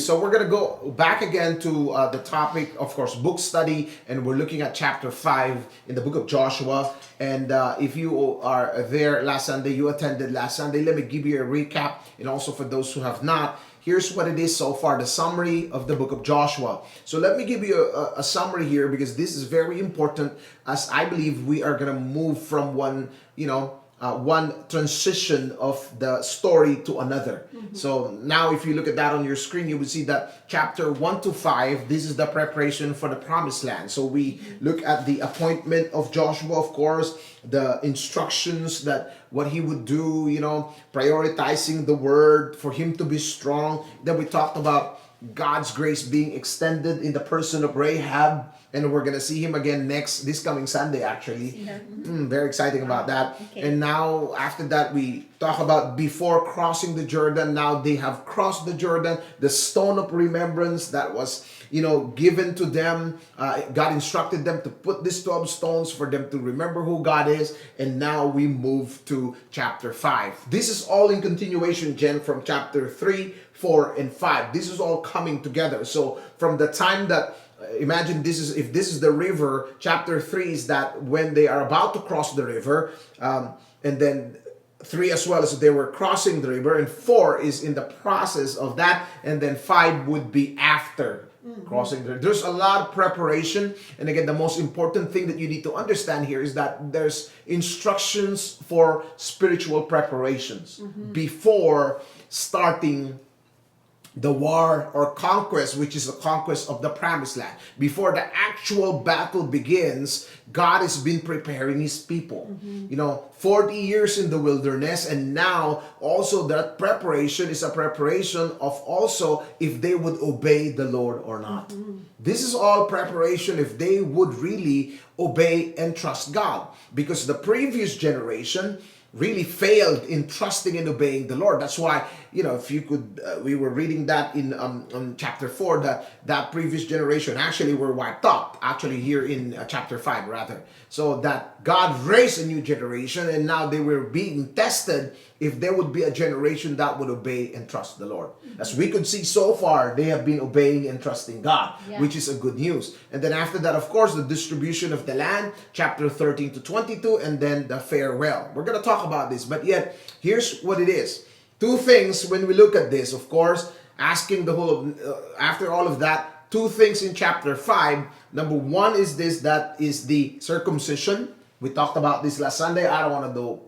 So we're going to go back again to the topic, of course, book study, and we're looking at chapter 5 in the book of Joshua. And if you are there last Sunday, you attended last Sunday, let me give you a recap. And also for those who have not, here's what it is so far, the summary of the book of Joshua. So let me give you a summary here, because this is very important, as I believe we are going to move from one transition of the story to another. So now if you look at that on your screen, you will see that chapter 1 to 5, this is the preparation for the promised land. So we look at the appointment of Joshua, of course, the instructions that what he would do, prioritizing the word for him to be strong. Then we talked about God's grace being extended in the person of Rahab, and we're gonna see him again this coming Sunday, actually. Very exciting about that. Okay. And now after that, we talk about before crossing the Jordan. Now they have crossed the Jordan, the stone of remembrance that was given to them. God instructed them to put these 12 stones for them to remember who God is. And now we move to chapter 5. This is all in continuation, Jen, from chapter 3, 4, and 5. This is all coming together. So from the time that, imagine if this is the river, chapter 3 is that when they are about to cross the river, and then 3 as well as they were crossing the river, and 4 is in the process of that, and then 5 would be after crossing the river. There's a lot of preparation, and again, the most important thing that you need to understand here is that there's instructions for spiritual preparations before starting the war or conquest, which is the conquest of the promised land. Before the actual battle begins, God has been preparing his people. 40 years in the wilderness, and now also that preparation is a preparation of also if they would obey the Lord or not. This is all preparation if they would really obey and trust God, because the previous generation really failed in trusting and obeying the Lord. That's why, if you could, we were reading that in chapter 4, that previous generation actually were wiped out, actually here in chapter 5 rather. So that God raised a new generation, and now they were being tested if there would be a generation that would obey and trust the Lord. As we could see so far, they have been obeying and trusting God, which is a good news. And then after that, of course, the distribution of the land, chapter 13 to 22, and then the farewell. We're going to talk about this, but yet, here's what it is. 2 things when we look at this, of course, asking the whole, after all of that, 2 things in chapter 5. Number 1 is this, that is the circumcision. We talked about this last Sunday. I don't want to do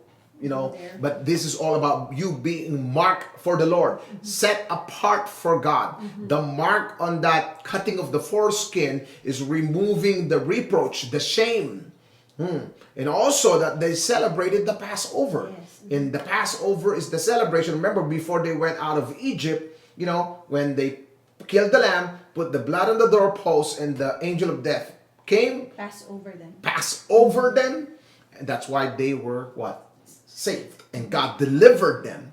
but this is all about you being marked for the Lord, set apart for God. The mark on that cutting of the foreskin is removing the reproach, the shame. And also that they celebrated the Passover. And the Passover is the celebration. Remember, before they went out of Egypt, when they killed the lamb, put the blood on the doorpost, and the angel of death came, pass over them. And that's why they were saved, and God delivered them,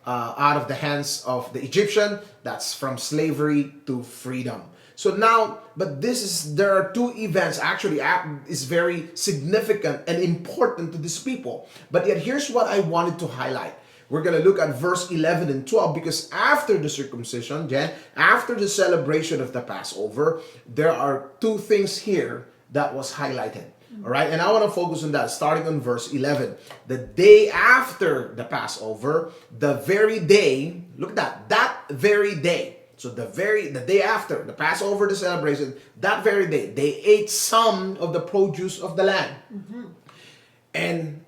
out of the hands of the Egyptian. That's from slavery to freedom. So now, but there are 2 events actually is very significant and important to these people. But yet here's what I wanted to highlight. We're going to look at verse 11 and 12, because after the circumcision, after the celebration of the Passover, there are 2 things here that was highlighted. All right, and I want to focus on that, starting on verse 11. The day after the Passover, the very day, look at that very day. So the day after the Passover, the celebration, that very day, they ate some of the produce of the land. And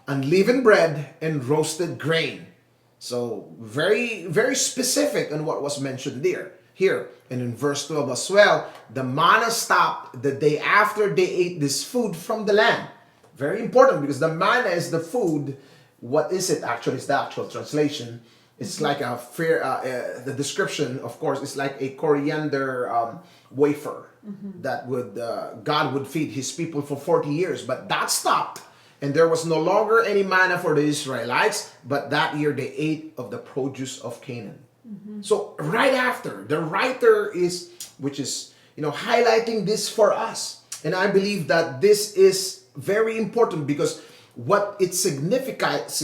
unleavened bread and roasted grain. So very, very specific on what was mentioned here. And in verse 12 as well, the manna stopped the day after they ate this food from the land. Very important, because the manna is the food. What is it actually? It's the actual translation. It's like the description, of course, is like a coriander wafer that God would feed his people for 40 years. But that stopped, and there was no longer any manna for the Israelites, but that year they ate of the produce of Canaan. So right after, the writer which is highlighting this for us. And I believe that this is very important, because what it signifies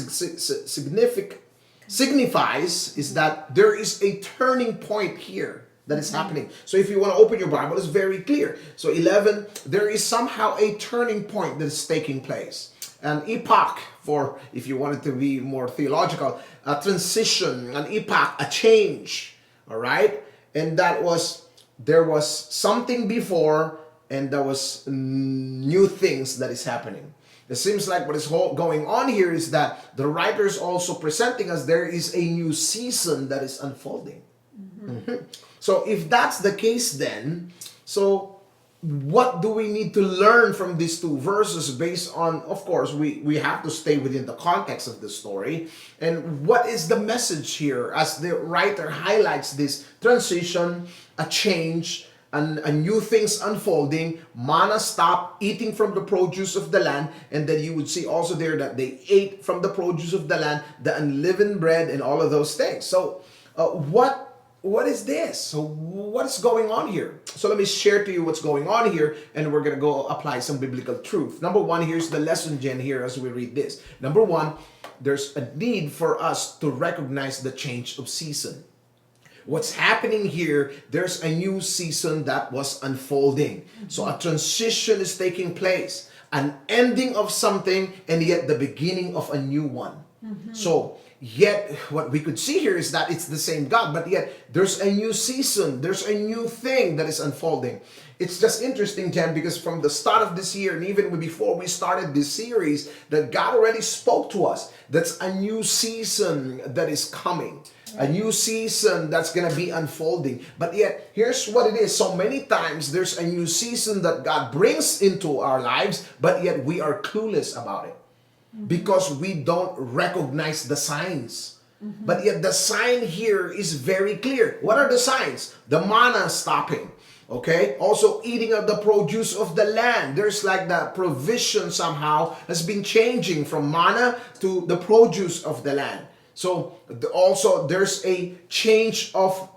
signifies is that there is a turning point here that is happening. So if you want to open your Bible, it's very clear. So 11, there is somehow a turning point that is taking place. An epoch, for if you wanted to be more theological, a transition, an epoch, a change. All right? And there was something before, and there was new things that is happening. It seems like what is going on here is that the writer is also presenting us there is a new season that is unfolding. So if that's the case, then, so what do we need to learn from these two verses based on, of course, we have to stay within the context of the story. And what is the message here as the writer highlights this transition, a change, and new things unfolding? Manna stopped eating from the produce of the land, and then you would see also there that they ate from the produce of the land, the unleavened bread, and all of those things. So what is this? So what's going on here? So let me share to you what's going on here, and we're going to go apply some biblical truth. Number one, here's the lesson, Jen, here as we read this. Number one, there's a need for us to recognize the change of season. What's happening here, there's a new season that was unfolding. So a transition is taking place, an ending of something, and yet the beginning of a new one. So yet what we could see here is that it's the same God, but yet there's a new season, there's a new thing that is unfolding. It's just interesting, Jen, because from the start of this year, and even before we started this series, that God already spoke to us. That's a new season that is coming. A new season that's going to be unfolding. But yet, here's what it is. So many times, there's a new season that God brings into our lives, but yet we are clueless about it. Because we don't recognize the signs. But yet, the sign here is very clear. What are the signs? The manna stopping. Okay, also eating of the produce of the land. There's like the provision somehow has been changing from manna to the produce of the land. So also there's a change of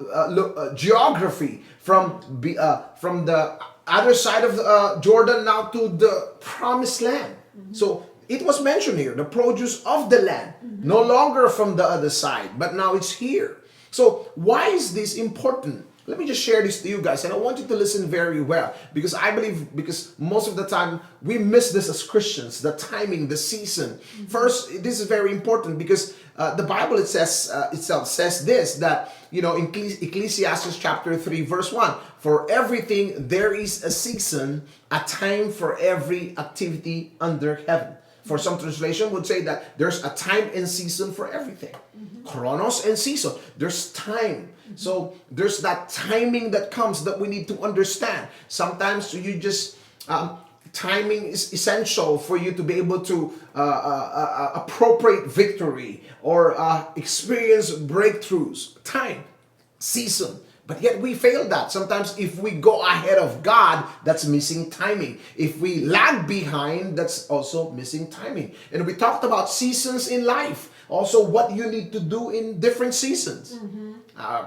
geography from the other side of the Jordan now to the promised land. So it was mentioned here, the produce of the land, no longer from the other side, but now it's here. So why is this important? Let me just share this to you guys, and I want you to listen very well, because I believe, because most of the time we miss this as Christians, the timing, the season. First, this is very important because the Bible itself says this, that, you know, in Ecclesiastes chapter 3 verse 1, for everything there is a season, a time for every activity under heaven. For some translation would say that there's a time and season for everything. Chronos and season. There's time. So there's that timing that comes that we need to understand. Sometimes you just, timing is essential for you to be able to appropriate victory or experience breakthroughs. Time, season. But yet we fail that. Sometimes if we go ahead of God, that's missing timing. If we lag behind, that's also missing timing. And we talked about seasons in life. Also what you need to do in different seasons.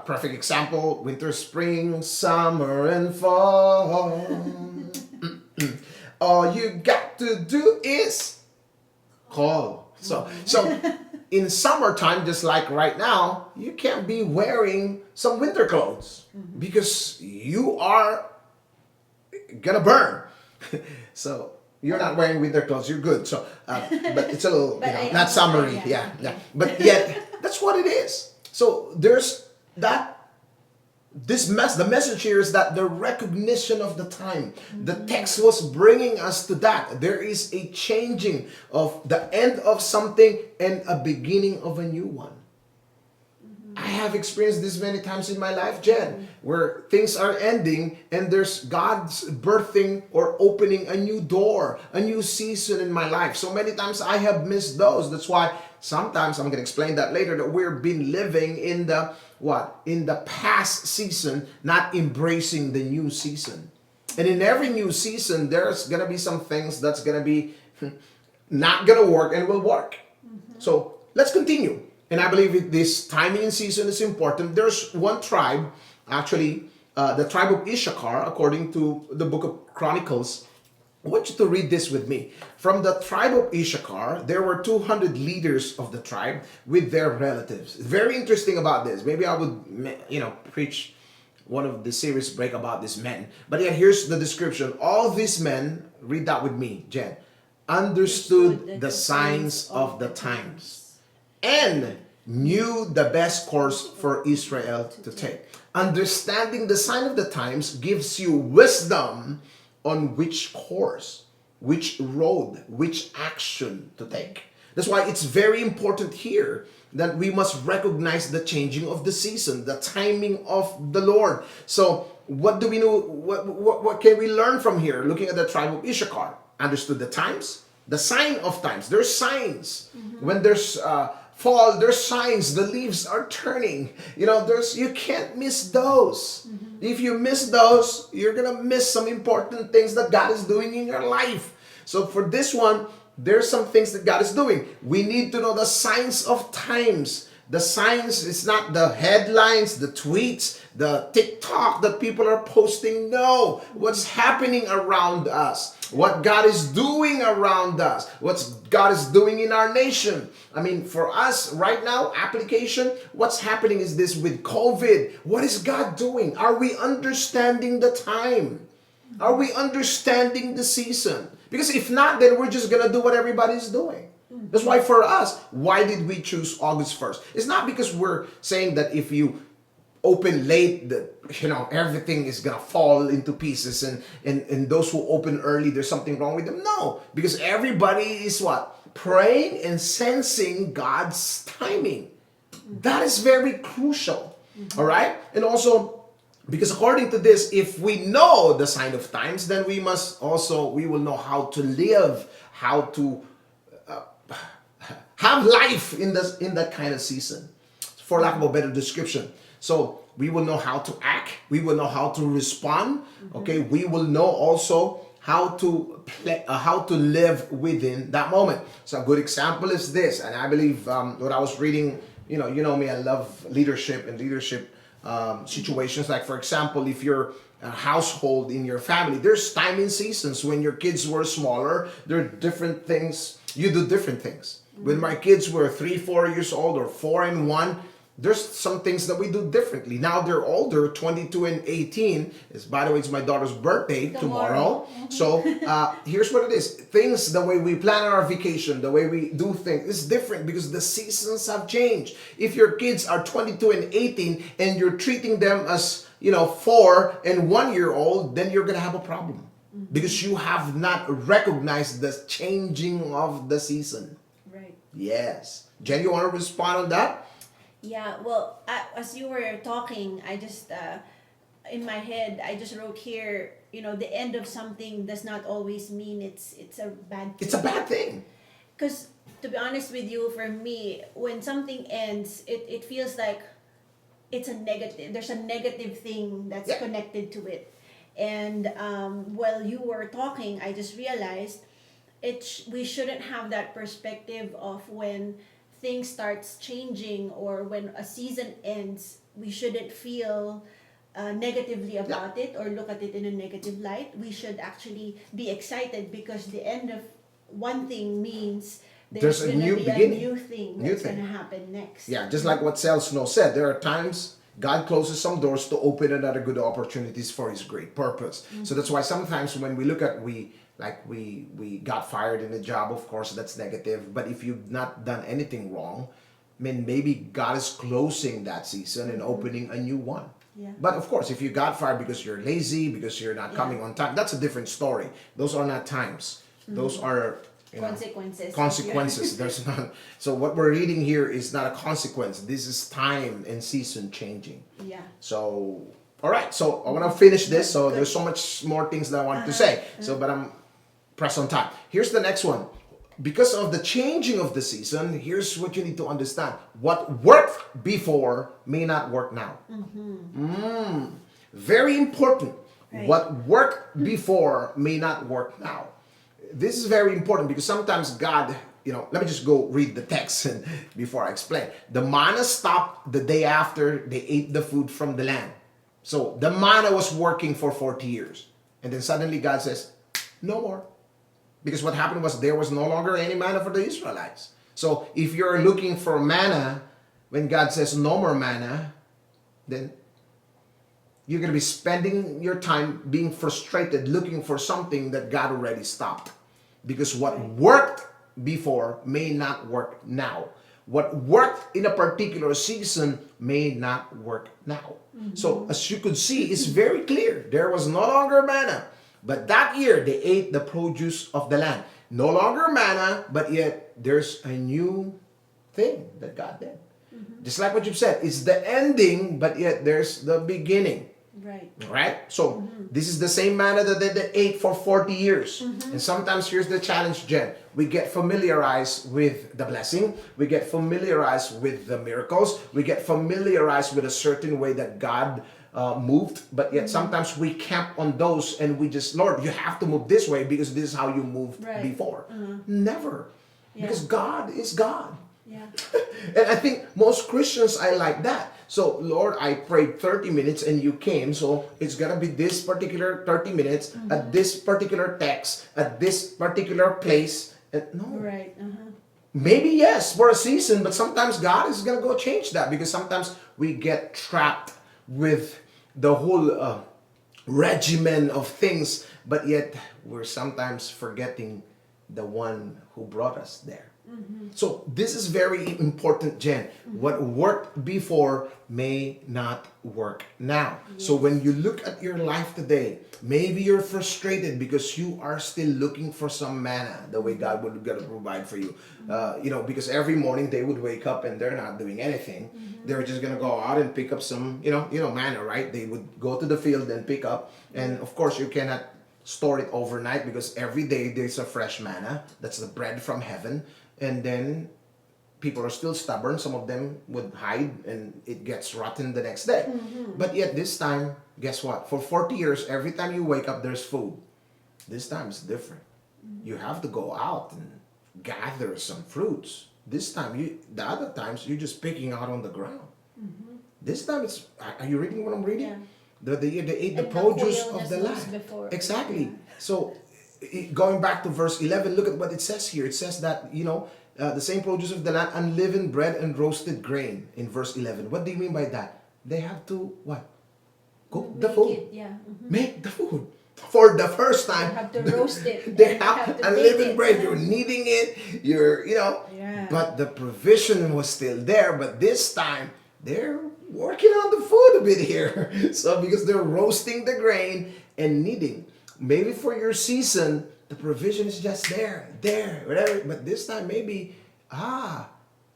Perfect example, winter, spring, summer, and fall. All you got to do is call. So in summertime, just like right now, you can't be wearing some winter clothes because you are gonna burn. So you're not wearing winter clothes, you're good. So, but it's a little, not summery, yeah. But yet, that's what it is. So there's that. The message here is that the recognition of the time. The text was bringing us to that. There is a changing of the end of something and a beginning of a new one. I have experienced this many times in my life, Jen, where things are ending and there's God's birthing or opening a new door, a new season in my life. So many times I have missed those. That's why sometimes, I'm going to explain that later, that we've been living in the in the past season, not embracing the new season. And in every new season, there's going to be some things that's going to be not going to work and will work. So let's continue. And I believe this timing and season is important. There's one tribe, actually, the tribe of Issachar, according to the book of Chronicles, I want you to read this with me. From the tribe of Issachar, there were 200 leaders of the tribe with their relatives. Very interesting about this. Maybe I would, preach one of the series break about these men. But yeah, here's the description. All these men, read that with me, Jen, understood the signs of the times and knew the best course for Israel to take. Understanding the sign of the times gives you wisdom on which course, which road, which action to take. That's why it's very important here that we must recognize the changing of the season, the timing of the Lord. So what do we know? What can we learn from here? Looking at the tribe of Issachar, understood the times, the sign of times. There's signs. When there's fall, there's signs. The leaves are turning. You can't miss those. If you miss those, you're gonna miss some important things that God is doing in your life. So for this one, there's some things that God is doing. We need to know the signs of times. The signs is not the headlines, the tweets, the TikTok that people are posting. No, what's happening around us, what God is doing around us, what God is doing in our nation. I mean, for us right now, application, what's happening is this with COVID. What is God doing? Are we understanding the time? Are we understanding the season? Because if not, then we're just going to do what everybody's doing. That's why for us, why did we choose August 1st? It's not because we're saying that if you open late, that everything is going to fall into pieces, and those who open early, there's something wrong with them. No, because everybody is what? Praying and sensing God's timing. That is very crucial. All right? And also, because according to this, if we know the sign of times, then we will know how to live, how to have life in that kind of season, for lack of a better description. So we will know how to act, we will know how to respond. Okay, we will know also how to live within that moment. So a good example is this, and I believe what I was reading. You know me, I love leadership and leadership situations. Like for example, if you're a household in your family, there's time and seasons. When your kids were smaller, there are different things. You do different things. When my kids were 3-4 years old, or 4 and 1, there's some things that we do differently. Now they're older, 22 and 18. By the way, it's my daughter's birthday tomorrow. So here's what it is. Things, the way we plan our vacation, the way we do things is different because the seasons have changed. If your kids are 22 and 18 and you're treating them as 4 and 1 year old, then you're gonna have a problem because you have not recognized the changing of the season. Right. Yes. Jen, you want to respond on that? Yeah, well, as you were talking, I just, in my head, I just wrote here, the end of something does not always mean it's a bad thing. It's a bad thing. Because, to be honest with you, for me, when something ends, it feels like it's a negative. There's a negative thing that's connected to it. And while you were talking, I just realized we shouldn't have that perspective of when things starts changing or when a season ends. We shouldn't feel negatively about it or look at it in a negative light. We should actually be excited because the end of one thing means there's a going new to be beginning. a new thing that's going to happen next. Yeah, just like what Sal Snow said, there are times God closes some doors to open another good opportunities for His great purpose. So that's why sometimes when we look at we got fired in a job, of course that's negative. But if you've not done anything wrong, I mean, maybe God is closing that season and opening a new one. Yeah. But of course, if you got fired because you're lazy, because you're not coming on time, that's a different story. Those are not times. Those are consequences. There's not. So what we're reading here is not a consequence. This is time and season changing. Yeah. So all right. So I want to finish this. So there's so much more things that I want to say. So but I'm pressed on time. Here's the next one. Because of the changing of the season, here's what you need to understand. What worked before may not work now. Very important. Right. What worked before may not work now. This is very important because sometimes God, let me just go read the text and before I explain. The manna stopped the day after they ate the food from the land. So the manna was working for 40 years. And then suddenly God says, No more. Because what happened was there was no longer any manna for the Israelites. So if you're looking for manna, when God says no more manna, then you're going to be spending your time being frustrated looking for something that God already stopped. Because what worked before may not work now. What worked in a particular season may not work now. So as you could see, it's very clear. There was no longer manna. But that year, they ate the produce of the land. No longer manna, but yet there's a new thing that God did. Just like what you've said, it's the ending, but yet there's the beginning. Right. Right? So this is the same manna that they ate for 40 years. And sometimes here's the challenge, Jen. We get familiarized with the blessing. We get familiarized with the miracles. We get familiarized with a certain way that God moved. But yet sometimes we camp on those and we just, Lord, you have to move this way because this is how you moved before. Never. Because God is God. Yeah. And I think most Christians are like that. So, Lord, I prayed 30 minutes and you came. So it's going to be this particular 30 minutes at this particular text, at this particular place. And no. Right. Maybe yes, for a season, but sometimes God is going to go change that because sometimes we get trapped with the whole regimen of things, but yet we're sometimes forgetting the one who brought us there. So this is very important, Jen. What worked before may not work now. So when you look at your life today, maybe you're frustrated because you are still looking for some manna, the way God would gonna provide for you. Because every morning they would wake up and they're not doing anything. They're just gonna go out and pick up some, manna, right? They would go to the field and pick up, and of course you cannot store it overnight because every day there's a fresh manna. That's the bread from heaven. And then people are still stubborn. Some of them would hide and it gets rotten the next day. But yet this time, guess what? For 40 years, every time you wake up, there's food. This time it's different. You have to go out and gather some fruits. This time, the other times, you're just picking out on the ground. This time it's, are you reading what I'm reading? Yeah. They ate the produce of the land. Before. Exactly. Yeah. So going back to verse 11, look at what it says here. It says that, the same produce of the land, unleavened bread and roasted grain in verse 11. What do you mean by that? They have to, what? Cook the food. Make the food. For the first time. They have to roast it. They have unleavened bread. You're kneading it. But the provision was still there. But this time, they're working on the food a bit here. So because they're roasting the grain and kneading. Maybe for your season, the provision is just there, whatever. But this time, maybe,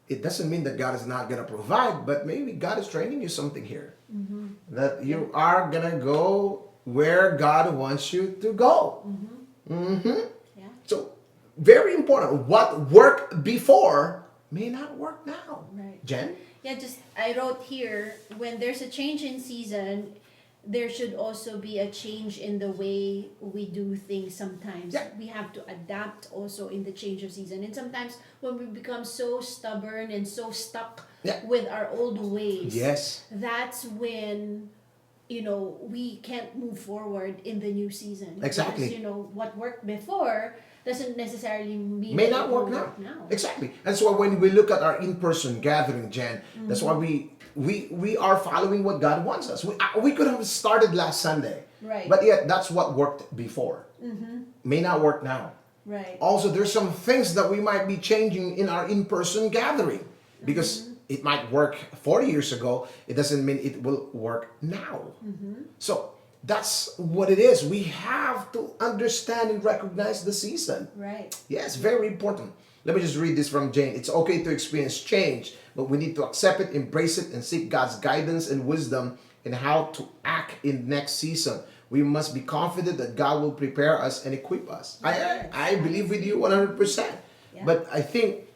it doesn't mean that God is not going to provide, but maybe God is training you something here. That you are going to go where God wants you to go. Yeah. So, very important. What worked before may not work now. Right. Jen? Yeah, I wrote here, when there's a change in season, there should also be a change in the way we do things sometimes. Yeah. We have to adapt also in the change of season. And sometimes when we become so stubborn and so stuck with our old ways, that's when, we can't move forward in the new season. Exactly. Because, what worked before doesn't necessarily mean may that not it will work now. now. Exactly. That's why when we look at our in-person gathering, Jen, that's why we are following what God wants us. We could have started last Sunday. Right. But yet, that's what worked before. May not work now. Right. Also, there's some things that we might be changing in our in-person gathering. Because it might work 40 years ago. It doesn't mean it will work now. So, that's what it is. We have to understand and recognize the season. Right. Yes, very important. Let me just read this from Jane. It's okay to experience change, but we need to accept it, embrace it, and seek God's guidance and wisdom in how to act in next season. We must be confident that God will prepare us and equip us. I believe with you 100%. Yeah. But I think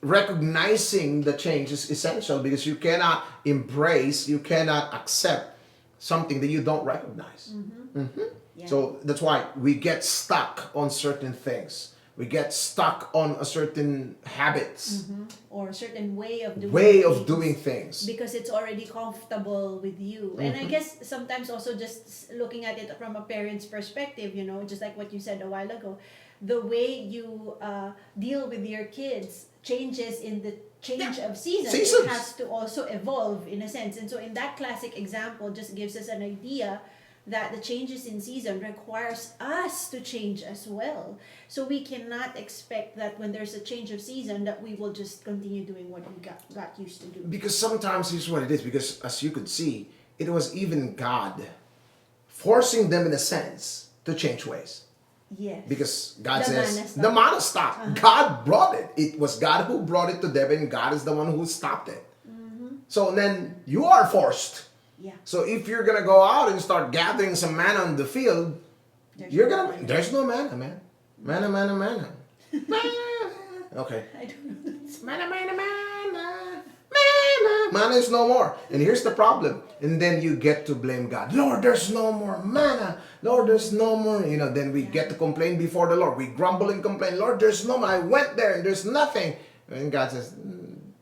recognizing the change is essential because you cannot embrace, you cannot accept something that you don't recognize. Yeah. So that's why we get stuck on certain things. Mm-hmm. We get stuck on a certain habits, Or a certain way of doing things. because it's already comfortable with you. And I guess sometimes also just looking at it from a parent's perspective, you know, just like what you said a while ago, the way you deal with your kids changes in the change of season. Seasons. It has to also evolve in a sense. And so in that classic example just gives us an idea that the changes in season requires us to change as well. So we cannot expect that when there's a change of season that we will just continue doing what we got used to do. Because sometimes here's what it is. Because as you could see, it was even God forcing them in a sense to change ways. Yes. Because God The manna says stopped. the manna stopped. God brought it. It was God who brought it to them, and God is the one who stopped it. So then you are forced. Yeah. So if you're gonna go out and start gathering some manna on the field, there's no manna, man. Manna. Manna. Okay. I don't know. Manna. Manna is no more. And here's the problem. And then you get to blame God. Lord, there's no more manna. Lord, there's no more. Then we get to complain before the Lord. We grumble and complain. Lord, there's no more. I went there and there's nothing. And God says,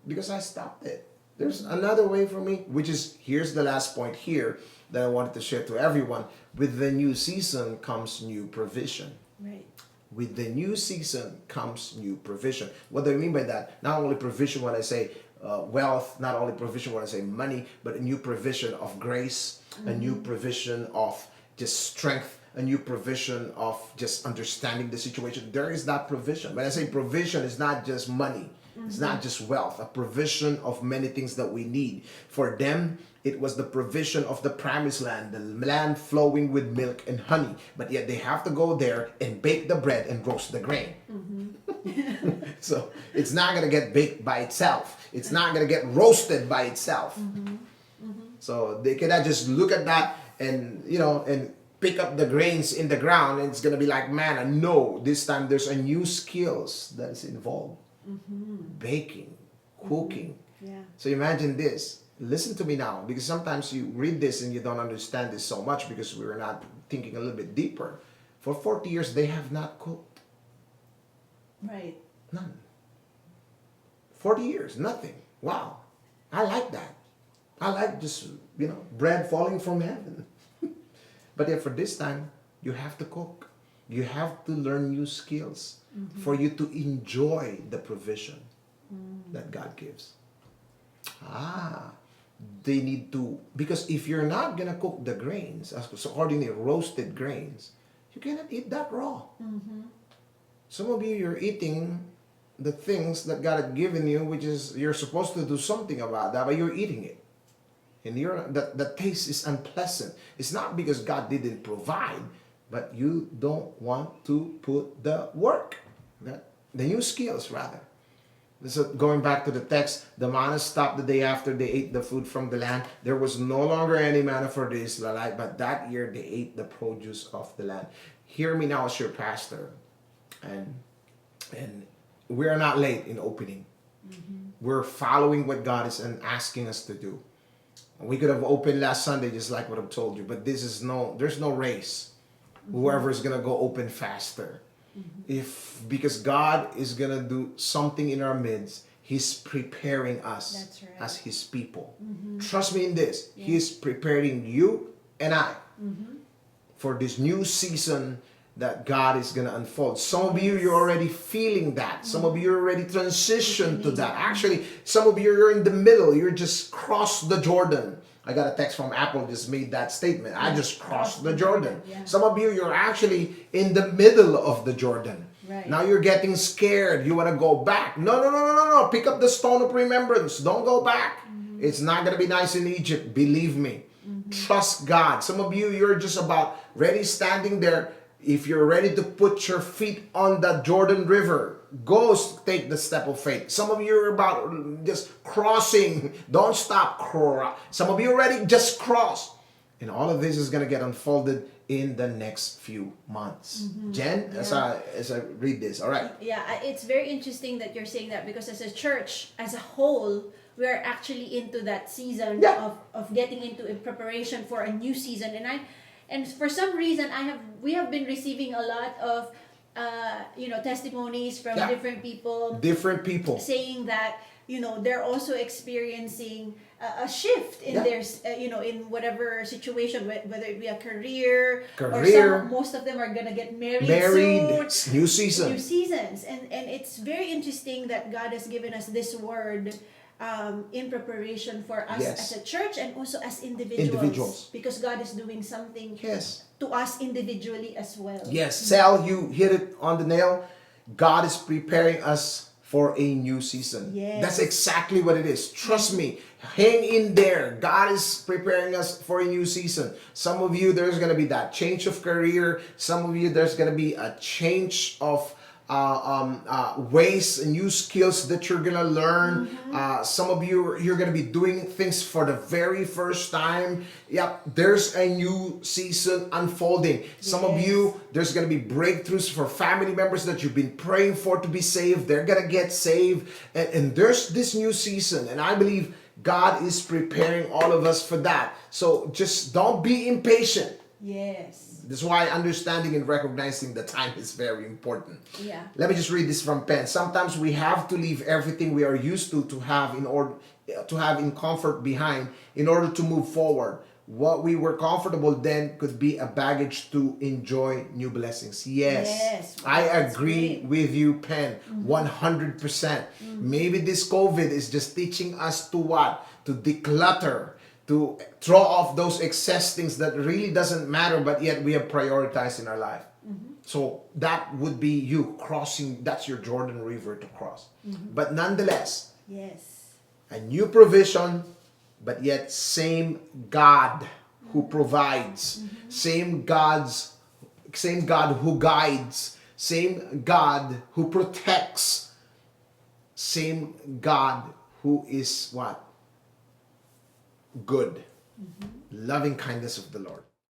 because I stopped it. There's another way for me, which is, here's the last point here that I wanted to share to everyone. With the new season comes new provision. Right. With the new season comes new provision. What do I mean by that? Not only provision when I say wealth, not only provision when I say money, but a new provision of grace, a new provision of just strength, a new provision of just understanding the situation. There is that provision. When I say provision, it's not just money. It's not just wealth, a provision of many things that we need. For them, it was the provision of the promised land, the land flowing with milk and honey. But yet they have to go there and bake the bread and roast the grain. So it's not going to get baked by itself. It's not going to get roasted by itself. So they cannot just look at that and, and pick up the grains in the ground and it's going to be like manna. No, this time there's a new skills that is involved. Baking, cooking. Yeah. So imagine this. Listen to me now, because sometimes you read this and you don't understand this so much because we're not thinking a little bit deeper. For 40 years, they have not cooked. Right. None. 40 years, nothing. Wow. I like that. I like just, bread falling from heaven. But yet for this time, you have to cook. You have to learn new skills for you to enjoy the provision that God gives. They need to, because if you're not going to cook the grains, according to roasted grains, you cannot eat that raw. Some of you, you're eating the things that God had given you, which is, you're supposed to do something about that, but you're eating it. And the taste is unpleasant. It's not because God didn't provide, but you don't want to put the work, the new skills rather. So going back to the text, the manna stopped the day after they ate the food from the land. There was no longer any manna for the Israelites, but that year they ate the produce of the land. Hear me now as your pastor. And we are not late in opening. We're following what God is asking us to do. We could have opened last Sunday just like what I've told you, but there's no race. Whoever is going to go open faster. Because God is going to do something in our midst, He's preparing us That's right. as His people. Trust me in this. Yeah. He's preparing you and I for this new season that God is going to unfold. Some of you, you're already feeling that. Some of you already transitioned to that. Actually, some of you, you're in the middle. You're just crossed the Jordan. I got a text from Apple just made that statement. I just crossed the Jordan. Yeah. Some of you, you're actually in the middle of the Jordan. Right. Now you're getting scared. You want to go back. No. Pick up the stone of remembrance. Don't go back. It's not going to be nice in Egypt. Believe me. Trust God. Some of you, you're just about ready standing there. If you're ready to put your feet on the Jordan River, go take the step of faith. Some of you are about just crossing. Don't stop. Some of you already just crossed. And all of this is going to get unfolded in the next few months. Jen, as I read this, all right. Yeah, it's very interesting that you're saying that because as a church, as a whole, we're actually into that season of getting into a preparation for a new season. And for some reason we have been receiving a lot of testimonies from Yeah. different people Different people. saying that they're also experiencing a shift in Yeah. their in whatever situation, whether it be a career, or Career. most of them are gonna get married Married. soon. New season. New seasons, and it's very interesting that God has given us this word in preparation for us Yes. as a church and also as individuals, because God is doing something Yes. to us individually as well. Yes. Sal, you hit it on the nail. God is preparing us for a new season. Yes. That's exactly what it is. Trust me. Hang in there. God is preparing us for a new season. Some of you, there's going to be that change of career. Some of you, there's going to be a change of ways and new skills that you're gonna learn. Some of you, you're gonna be doing things for the very first time. Yep, there's a new season unfolding. Some of you, there's gonna be breakthroughs for family members that you've been praying for to be saved. They're gonna get saved, and there's this new season, and I believe God is preparing all of us for that. So just don't be impatient. Yes. That's why understanding and recognizing the time is very important. Yeah. Let me just read this from Penn. Sometimes we have to leave everything we are used to have in comfort behind in order to move forward. What we were comfortable then could be a baggage to enjoy new blessings. Yes. I agree with you, Penn. 100%. Maybe this COVID is just teaching us to what? To declutter, to throw off those excess things that really doesn't matter, but yet we have prioritized in our life. So that would be you crossing, that's your Jordan River to cross. But nonetheless, yes, a new provision, but yet same God who provides, same God who guides, same God who protects, same God who is what? Good. Loving kindness of the Lord.